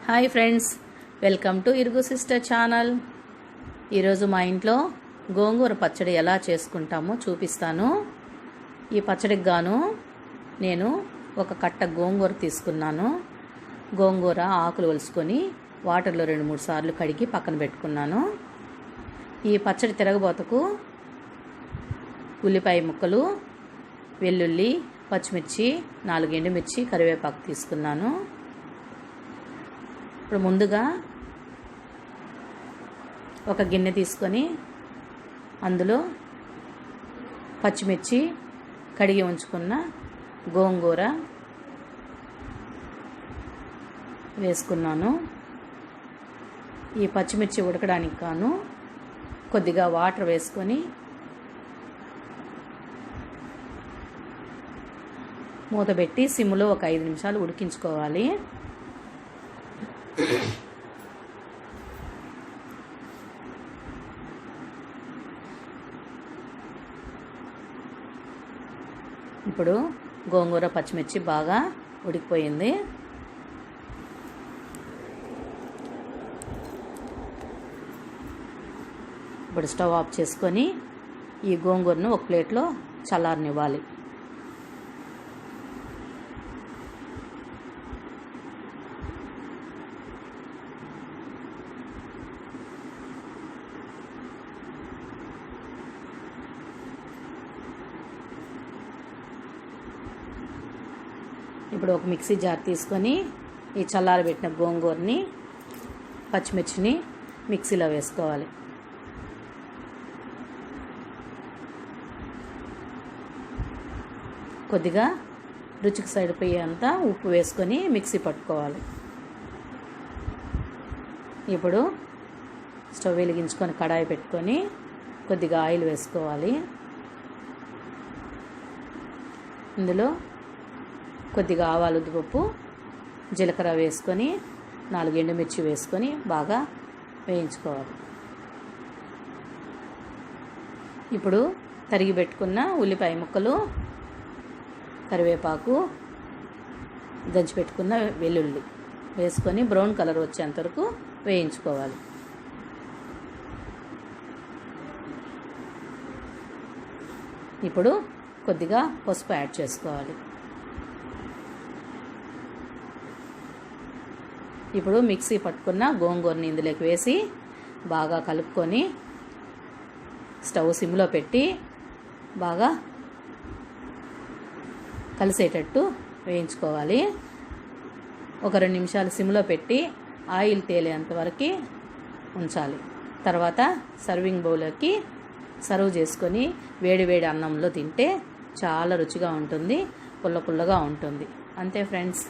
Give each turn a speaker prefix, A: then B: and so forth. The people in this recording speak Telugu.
A: హాయ్ ఫ్రెండ్స్, వెల్కమ్ టు ఇరుగు సిస్టర్ ఛానల్. ఈరోజు మా ఇంట్లో గోంగూర పచ్చడి ఎలా చేసుకుంటామో చూపిస్తాను. ఈ పచ్చడికి గాను నేను ఒక కట్ట గోంగూర తీసుకున్నాను. గోంగూర ఆకులు ఒలుసుకొని వాటర్లో 2-3 సార్లు కడిగి పక్కన పెట్టుకున్నాను. ఈ పచ్చడి తిరగబోతకు ఉల్లిపాయ ముక్కలు, వెల్లుల్లి, పచ్చిమిర్చి, 4 ఎండుమిర్చి, కరివేపాకు తీసుకున్నాను. ఇప్పుడు ముందుగా ఒక గిన్నె తీసుకొని అందులో పచ్చిమిర్చి, కడిగి ఉంచుకున్న గోంగూర వేసుకున్నాను. ఈ పచ్చిమిర్చి ఉడకడానికి గాను కొద్దిగా వాటర్ వేసుకొని మూత పెట్టి సిమ్లో ఒక 5 నిమిషాలు ఉడికించుకోవాలి. ఇప్పుడు గోంగూర పచ్చిమిర్చి బాగా ఉడికిపోయింది. ఇప్పుడు స్టవ్ ఆఫ్ చేసుకొని ఈ గోంగూరను ఒక ప్లేట్లో చల్లారనివ్వాలి. ఇప్పుడు ఒక మిక్సీ జార్ తీసుకొని ఈ చల్లారబెట్టిన గోంగూరని, పచ్చిమిర్చిని మిక్సీలో వేసుకోవాలి. కొద్దిగా రుచికి సరిపోయేంత ఉప్పు వేసుకొని మిక్సీ పట్టుకోవాలి. ఇప్పుడు స్టవ్ వెలిగించుకొని కడాయి పెట్టుకొని కొద్దిగా ఆయిల్ వేసుకోవాలి. ఇందులో కొద్దిగా ఆవాలు, ఉద్దిపప్పు, జీలకర్ర వేసుకొని 4 ఎండుమిర్చి వేసుకొని బాగా వేయించుకోవాలి. ఇప్పుడు తరిగి పెట్టుకున్న ఉల్లిపాయ ముక్కలు, కరివేపాకు, దంచి పెట్టుకున్న వెల్లుల్లి వేసుకొని బ్రౌన్ కలర్ వచ్చేంత వరకు వేయించుకోవాలి. ఇప్పుడు కొద్దిగా పసుపు యాడ్ చేసుకోవాలి. ఇప్పుడు మిక్సీ పట్టుకున్న గోంగూరని ఇందులోకి వేసి బాగా కలుపుకొని స్టవ్ సిమ్లో పెట్టి బాగా కలిసేటట్టు వేయించుకోవాలి. ఒక 2 నిమిషాలు సిమ్లో పెట్టి ఆయిల్ తేలేంత వరకు ఉంచాలి. తర్వాత సర్వింగ్ బౌల్లోకి సర్వ్ చేసుకొని వేడి వేడి అన్నంలో తింటే చాలా రుచిగా ఉంటుంది, పుల్ల పుల్లగా ఉంటుంది. అంతే ఫ్రెండ్స్.